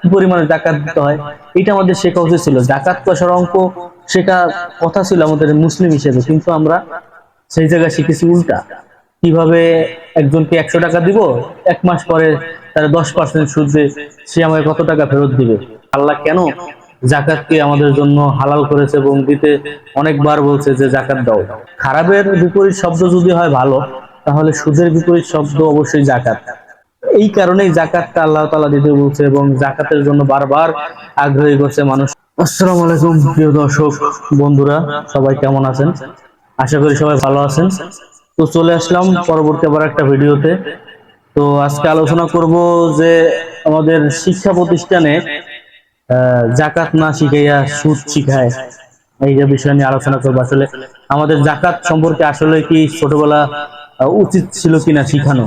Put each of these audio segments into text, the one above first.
কি পরিমাণে জাকাত দিতে হয়, এটা আমাদের শেখা উচিত ছিল। জাকাত পয়সার অঙ্ক শেখা কথা ছিল আমাদের মুসলিম হিসেবে, কিন্তু আমরা সেই জায়গায় শিখেছি উল্টা। কিভাবে একজনকে 100 টাকা দিব, 1 মাস পরে তার 10% সুদে সে আমাকে কত টাকা ফেরত দিবে। আল্লাহ কেন জাকাতকে আমাদের জন্য হালাল করেছে এবং দিতে অনেকবার বলছে যে জাকাত দাও। খারাপের বিপরীত শব্দ যদি হয় ভালো, তাহলে সুদের বিপরীত শব্দ অবশ্যই জাকাত। এই কারণেই জাকাতটা আল্লাহ তাআলা দিতে বলছে এবং জাকাতের জন্য বারবার আগ্রহী করছে মানুষ। আসসালামু আলাইকুম প্রিয় দর্শক বন্ধুরা, সবাই কেমন আছেন? আশা করি সবাই ভালো আছেন। তো চলে আসলাম পরবর্তী আবার একটা ভিডিওতে। তো আজকে আলোচনা করব যে আমাদের শিক্ষা প্রতিষ্ঠানে জাকাত না শিখাইয়া সুদ শিখায়, এই যে বিষয় নিয়ে আলোচনা করবো। আসলে আমাদের জাকাত সম্পর্কে আসলে কি ছোটবেলা উচিত ছিল কিনা শিখানো,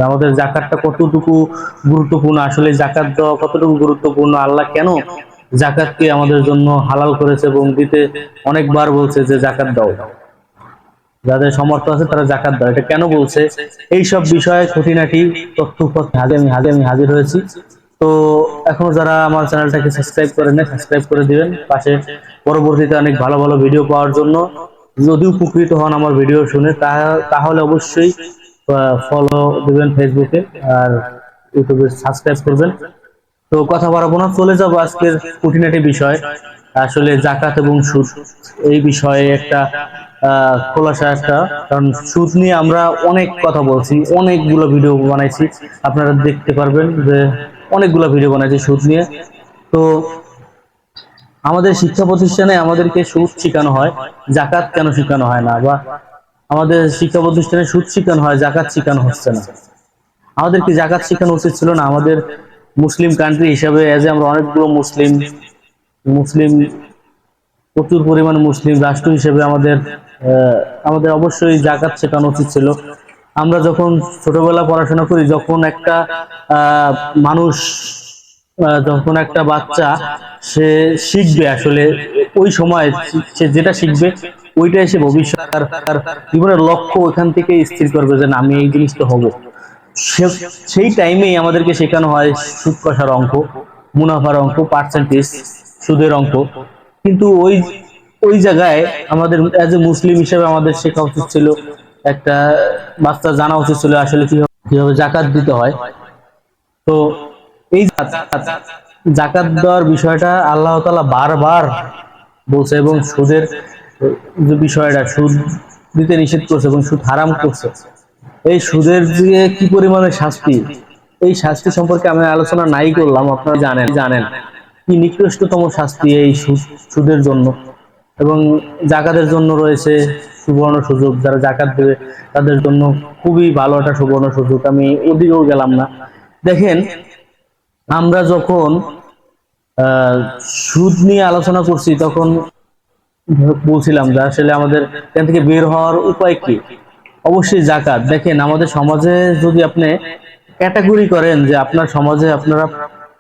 আমাদের জাকাতটা কতটুকু গুরুত্বপূর্ণ, আসলে জাকাত দেওয়া কতটুকু গুরুত্বপূর্ণ, আল্লাহ কেন জাকাতকে আমাদের জন্য হালাল করেছে এবং দিতে অনেকবার বলছে যে জাকাত দাও, যাদের সামর্থ্য আছে তারা জাকাত দাও, এটা কেন বলছে, এইসব বিষয়ে খুঁটিনাটি তথ্য আমি হাজির হয়েছি। তো এখনো যারা আমার চ্যানেলটাকে সাবস্ক্রাইব করেন না, সাবস্ক্রাইব করে দিবেন পাশে, পরবর্তীতে অনেক ভালো ভালো ভিডিও পাওয়ার জন্য। যদি উপকৃত হন আমার ভিডিও শুনে, তাহলে অবশ্যই ফলো দিবেন ফেসবুকে, আর ইউটিউবে সাবস্ক্রাইব করবেন। তো কথা বাড়াবো না, চলে যাবো আজকের খুঁটিনাটি বিষয়। আসলে জাকাত এবং সুদ এই বিষয়ে একটা খোলাসা একটা, কারণ সুদ নিয়ে আমরা অনেক কথা বলছি, অনেকগুলো ভিডিও বানাইছি, আপনারা দেখতে পারবেন যে অনেকগুলো ভিডিও বানাইছি সুদ নিয়ে। তো আমাদের শিক্ষা প্রতিষ্ঠানে আমাদেরকে সুদ শেখানো হয়, জাকাত কেন শেখানো হয় না, বা আমাদের শিক্ষা প্রতিষ্ঠানে সুদ শেখানো হয়, জাকাত শেখানো হচ্ছে না। আমাদেরকে জাকাত শেখানো উচিত ছিল না। আমাদের মুসলিম কান্ট্রি হিসাবে, এজ আমরা অনেকগুলো মুসলিম মুসলিম প্রচুর পরিমাণ মুসলিম রাষ্ট্র হিসেবে আমাদের অবশ্যই জাকাত শেখানো উচিত ছিল। আমরা যখন ছোটবেলা পড়াশোনা করি, যখন একটা মানুষ যখন একটা বাচ্চা সে শিখবে, আসলে ওই সময় সে যেটা শিখবে ওইটাই সে ভবিষ্যৎ তার জীবনের লক্ষ্য ওইখান থেকে স্থির করবে যে না, আমি এই জিনিসটা হব। সেই টাইমেই আমাদেরকে শেখানো হয় সুদ কষার অঙ্ক, মুনাফার অঙ্ক, পার্সেন্টেজ, সুদের অঙ্ক। কিন্তু ওই ওই জায়গায় আমাদের এজ এ মুসলিম হিসেবে আমাদের শেখা উচিত ছিল, একটা বাচ্চা জানা উচিত ছিল আসলে কিভাবে জাকাত দিতে হয়। তো এই জাকাত দেওয়ার বিষয়টা আল্লাহ তাআলা বারবার বলছে এবং সুদের যে বিষয়টা, সুদ দিতে নিষেধ করছে এবং সুদ হারাম করছে। এই সুদের যে কি পরিমাণে শাস্তি, এই শাস্তি সম্পর্কে আমি আলোচনা নাই করলাম, আপনারা জানেন জানেন কি নিকৃষ্টতম শাস্তি এই সুদের জন্য। এবং জাকাতের জন্য রয়েছে সুবর্ণ সুযোগ, যারা জাকাত দেবে তাদের জন্য খুবই ভালো একটা সুবর্ণ সুযোগ, আমি ওদিকেও গেলাম না। দেখেন, আমরা যখন সুদ নিয়ে আলোচনা করছি তখন বলছিলাম যে আসলে আমাদের এখান থেকে বের হওয়ার উপায় কি, অবশ্যই জাকাত। দেখেন, আমাদের সমাজে যদি আপনি ক্যাটাগরি করেন যে আপনার সমাজে আপনারা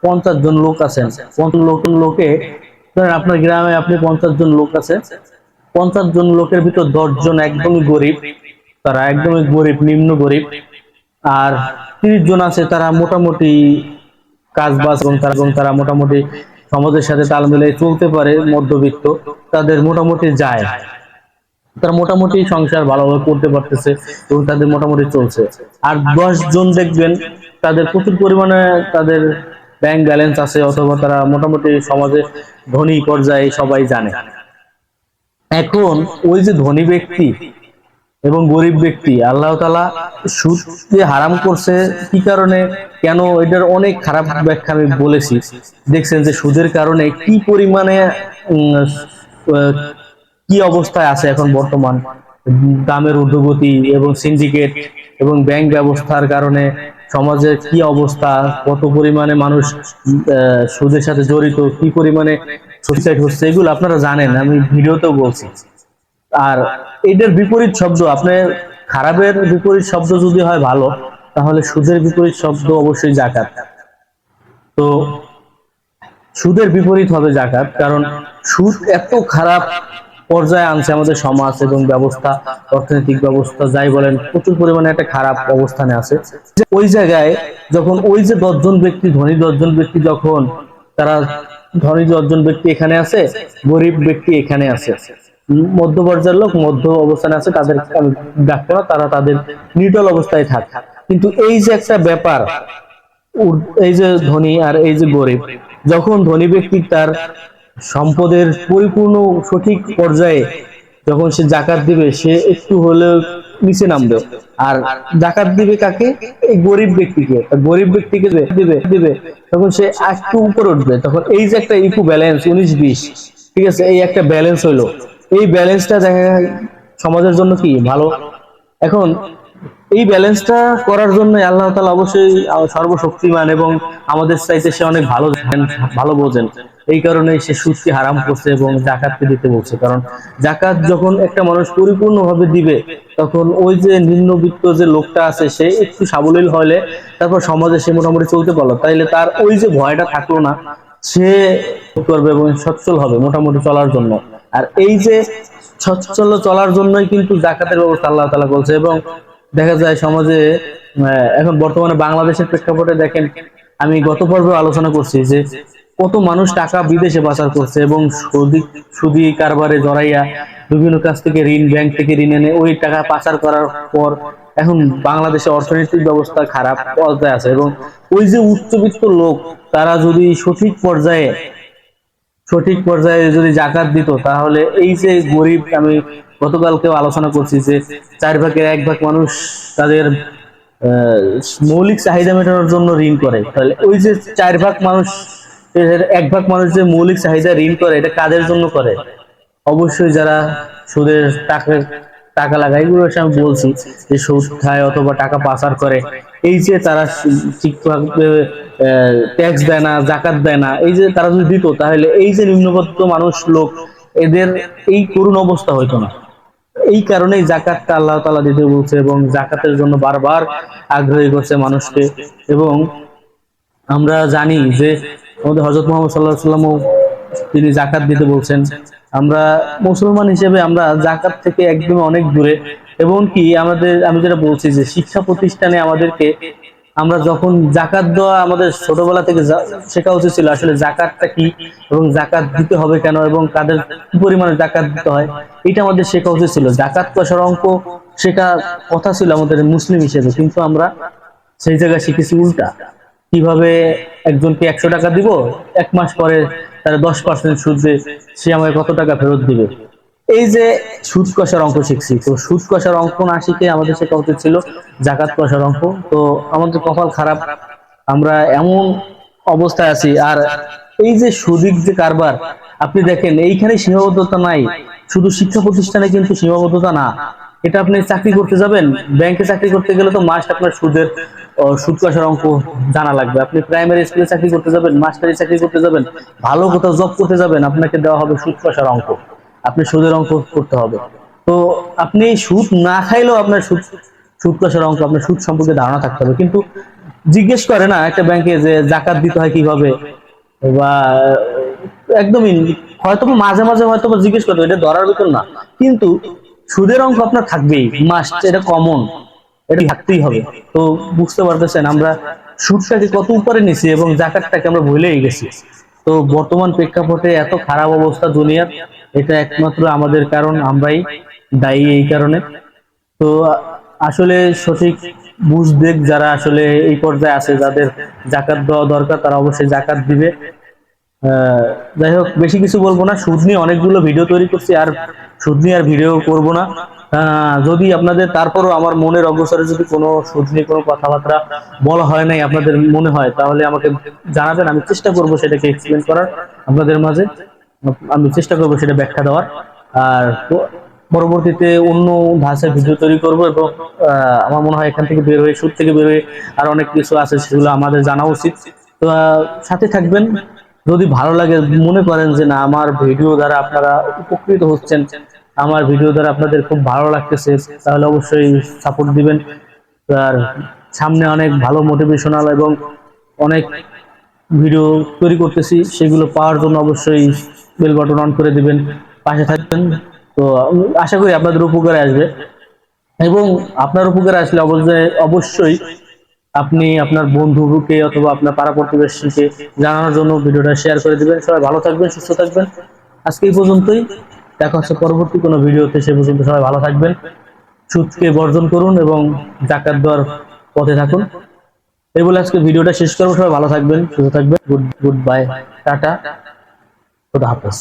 50 জন লোক আছেন, 50 লোকে ধরেন আপনার গ্রামে আপনি 50 জন লোক আছে, 50 জন লোকের ভিতর 10 জন একদমই গরিব, তারা একদমই গরিব, নিম্ন গরিব। আর 30 জন আছে তারা মোটামুটি কাজ বাজ এবং তারা মোটামুটি সমাজের সাথে তাল মিলিয়ে চলতে পারে, মধ্যবিত্ত, তাদের মোটামুটি যায়, তারা মোটামুটি সংসার ভালোভাবে করতে পারতেছে এবং তাদের মোটামুটি চলছে। আর 10 জন দেখবেন তাদের প্রচুর পরিমাণে তাদের ব্যাংক ব্যালেন্স আছে, অথবা তারা মোটামুটি সমাজে ধনী পর্যায়ে সবাই জানে। এখন ওই যে ধনী ব্যক্তি এবং গরিব ব্যক্তি, আল্লাহ তাআলা সুদ যে হারাম করছে কি কারণে, কেন, এটার অনেক খারাপ ব্যাখ্যা আমি বলেছি। দেখছেন যে সুদের কারণে কি পরিমাণে কি অবস্থায় আছে এখন বর্তমান, দামের ঊর্ধ্বগতি এবং সিন্ডিকেট এবং ব্যাংক ব্যবস্থার কারণে সমাজের কি অবস্থা, কত পরিমাণে মানুষ সুদের সাথে জড়িত, কি পরিমাণে সুইসাইড হচ্ছে, এগুলো আপনারা জানেন, আমি ভিডিওতেও বলছি। আর এটার বিপরীত শব্দ, আপনি খারাপের বিপরীত শব্দ যদি হয় ভালো, তাহলে সুদের বিপরীত শব্দ অবশ্যই জাকাত। তো সুদের বিপরীত হবে জাকাত, কারণ সুদ এত খারাপ পর্যায়ে আনছে আমাদের সমাজ এবং ব্যবস্থা, অর্থনৈতিক ব্যবস্থা যাই বলেন, প্রচুর পরিমাণে একটা খারাপ অবস্থানে আছে। ওই জায়গায় যখন ওই যে 10 জন ব্যক্তি, ধনী 10 জন ব্যক্তি যখন তারা ধনী 10 জন ব্যক্তি এখানে আছে, গরিব ব্যক্তি এখানে আছে, মধ্য পর্যায়ের লোক মধ্য অবস্থানে আছে, তাদের আমি ডাকবো না, তারা তাদের নিউট্রাল অবস্থায় থাক। কিন্তু এই যে একটা ব্যাপার, এই যে ধনী আর এই যে গরিব, যখন ধনী ব্যক্তি তার সম্পদের পরিপূর্ণ সঠিক পর্যায়ে যখন সে জাকাত দিবে, সে একটু হলেও নিচে নামবে। আর জাকাত দিবে কাকে? এই গরিব ব্যক্তিকে। গরিব ব্যক্তিকে দিবে দিবে তখন সে একটু উপরে উঠবে। তখন এই যে একটা ইকু ব্যালেন্স 19-20, ঠিক আছে, এই একটা ব্যালেন্স হইলো। এই ব্যালেন্সটা দেখা সমাজের জন্য কি ভালো। এখন এই ব্যালেন্সটা করার জন্য আল্লাহ তাআলা অবশ্যই সর্বশক্তিমান এবং আমাদের চাইতে সে অনেক ভালো ভালো বোঝেন। এই কারণে সে সুদকে হারাম করছে এবং জাকাতকে দিতে বলছে। কারণ জাকাত যখন একটা মানুষ পরিপূর্ণভাবে দিবে, তখন ওই যে নিম্নবিত্ত যে লোকটা আছে সে একটু সাবলীল হলে তারপর সমাজে সে মোটামুটি চলতে পারলো, তাইলে তার ওই যে ভয়টা থাকলো না, সে করবে এবং সচ্ছল হবে মোটামুটি চলার জন্য। আর এই যে সচ্ছল চলার জন্যই কিন্তু জাকাতের ব্যবস্থা আল্লাহ তাআলা বলছে। এবং দেখা যায় সমাজে এখন বর্তমানে বাংলাদেশের প্রেক্ষাপটে দেখেন, আমি গত পর্বে আলোচনা করছি যে কত মানুষ টাকা বিদেশে পাচার করছে এবং সুদি কারবারে জড়াইয়া বিভিন্ন কাছ থেকে ঋণ, ব্যাংক থেকে ঋণ এনে ওই টাকা পাচার করার পর এখন বাংলাদেশের অর্থনৈতিক ব্যবস্থা খারাপ পর্যায়ে আছে। এবং ওই যে উচ্চবিত্ত লোক, তারা যদি সঠিক পর্যায়ে যদি জাকাত দিত, তাহলে এই যে গরিব, আমি গতকালকেও আলোচনা করছি যে 4/1 মানুষ তাদের মৌলিক চাহিদা মেটানোর জন্য ঋণ করে, তাহলে ওই যে 4 ভাগ মানুষ, 1 ভাগ মানুষ যে মৌলিক চাহিদা ঋণ করে, এটা কাদের জন্য করে? অবশ্যই যারা সুদের টাকা লাগায়, এগুলো আমি বলছি যে সুদ খায় অথবা টাকা পাচার করে, এই যে তারা ঠিকভাবে ট্যাক্স দেয় না, জাকাত দেয় না, এই যে তারা যদি দিত, তাহলে এই যে নিম্নবিত্ত মানুষ লোক, এদের এই করুণ অবস্থা হইতো না। এই কারণেই জাকাতটা আল্লাহ তাআলা দিতে বলছে এবং জাকাতের জন্য বারবার আগ্রহী করছে মানুষকে। এবং আমরা জানি যে আমাদের হযরত মুহাম্মদ সাল্লাল্লাহু আলাইহি ওয়াসাল্লামও তিনি জাকাত দিতে বলছেন। আমরা মুসলমান হিসেবে আমরা জাকাত থেকে একদম অনেক দূরে। এবং কি আমি যেটা বলছি যে শিক্ষা প্রতিষ্ঠানে আমাদেরকে, আমরা যখন জাকাত দেওয়া আমাদের ছোটবেলা থেকে শেখা উচিত ছিল আসলে জাকাতটা কি এবং জাকাত দিতে হবে কেন এবং কাদের কি পরিমাণে জাকাত দিতে হয়, এটা আমাদের শেখা উচিত ছিল। জাকাত পয়সার অঙ্ক শেখা কথা ছিল আমাদের মুসলিম হিসেবে, কিন্তু আমরা সেই জায়গায় শিখেছি উল্টা। কিভাবে একজনকে 100 টাকা দিব, 1 মাস পরে তার 10% সুদে সে আমাকে কত টাকা ফেরত দিবে। এই যে সুদ কষার অঙ্ক শিখছি, তো সুদ কষার অঙ্ক না শিখে আমাদের শেখা উচিত ছিল জাকাত কষার অঙ্ক। তো আমাদের কপাল খারাপ, আমরা এমন অবস্থায় আছি। আর এই যে সুদিক যে কারবার, আপনি দেখেন এইখানে সীমাবদ্ধতা নাই, শুধু শিক্ষা প্রতিষ্ঠানে কিন্তু সীমাবদ্ধতা না। এটা আপনি চাকরি করতে যাবেন, ব্যাংকে চাকরি করতে গেলে তো মাস্ট আপনার সুদ কষার অঙ্ক জানা লাগবে। আপনি প্রাইমারি স্কুলে চাকরি করতে যাবেন, মাস্টারি চাকরি করতে যাবেন, ভালো কোথাও জব করতে যাবেন, আপনাকে দেওয়া হবে সুদ কষার অঙ্ক, আপনি সুদের অঙ্ক করতে হবে। তো আপনি সুদ না খাইলেও আপনার সুদ কষার অঙ্ক, আপনার সুদ সম্পর্কে ধারণা থাকতে হবে। কিন্তু জিজ্ঞেস করে না একটা ব্যাংকে যে জাকাত দিতে হয় কিভাবে, বা একদমই হয়তো মাঝে মাঝে হয়তো জিজ্ঞেস করতে, এটা ধরার ভিতর না, কিন্তু সুদের অঙ্ক আপনার থাকবেই, মাস্ট, এটা কমন, এটা থাকতেই হবে। তো বুঝতে পারতেছেন আমরা সুদটাকে কত উপরে নিছি এবং জাকাতটাকে আমরা ভুলেই গেছি। তো বর্তমান প্রেক্ষাপটে এত খারাপ অবস্থা দুনিয়ার, এটা একমাত্র আমাদের কারণ, আমরাই দায়ী এই কারণে। তো আসলে সঠিক বুঝবেক যারা আসলে এই পর্যায়ে আছে, যাদের জাকাত দেওয়া দরকার, তারা অবশ্যই জাকাত দিবে। যাই হোক, বেশি কিছু বলবো না। সুদ নিয়ে অনেকগুলো ভিডিও তৈরি করছি, আর সুদ নিয়ে আর ভিডিও করবো না। যদি আপনাদের তারপরও আমার মনের অগ্রসরে যদি কোনো সুদ নিয়ে কোনো কথাবার্তা বলা হয় নাই আপনাদের মনে হয়, তাহলে আমাকে জানাবেন, আমি চেষ্টা করব সেটাকে এক্সপ্লেন করার আপনাদের মাঝে, আমি চেষ্টা করব সেটা ব্যাখ্যা দেওয়ার। আর পরবর্তীতে অন্য ধাঁচের ভিডিও তৈরি করব। এবং আমার মনে হয় এখান থেকে বের হয়ে, সুদ থেকে বের হয়ে আর অনেক কিছু আছে, সেগুলো আমাদের জানা উচিত। তো সাথে থাকবেন। যদি ভালো লাগে, মনে করেন যে না আমার ভিডিও দ্বারা আপনারা উপকৃত হচ্ছেন, আমার ভিডিও দ্বারা আপনাদের খুব ভালো লাগতেছে, তাহলে অবশ্যই সাপোর্ট দিবেন। আর সামনে অনেক ভালো মোটিভেশনাল এবং অনেক ভিডিও তৈরি করতেছি, সেগুলো পাওয়ার জন্য অবশ্যই বেল বাটন অন করে দিবেন, পাশে থাকবেন। তো আশা করি আপনাদের উপকারে আসবে। এবং আপনার উপকারে আসলে অবশ্যই আপনি আপনার বন্ধুকে অথবা আপনার পাড়া প্রতিবেশীকে জানানোর জন্য ভিডিওটা শেয়ার করে দিবেন। সবাই ভালো থাকবেন, সুস্থ থাকবেন। আজকে এই পর্যন্তই, দেখা হচ্ছে পরবর্তী কোনো ভিডিওতে। সে পর্যন্ত সবাই ভালো থাকবেন, সুদকে বর্জন করুন এবং জাকাত দেওয়ার পথে থাকুন। এই বলে আজকে ভিডিওটা শেষ করবো। সবাই ভালো থাকবেন, সুস্থ থাকবেন। গুড বাই, টাটা, খোদা হাফেজ।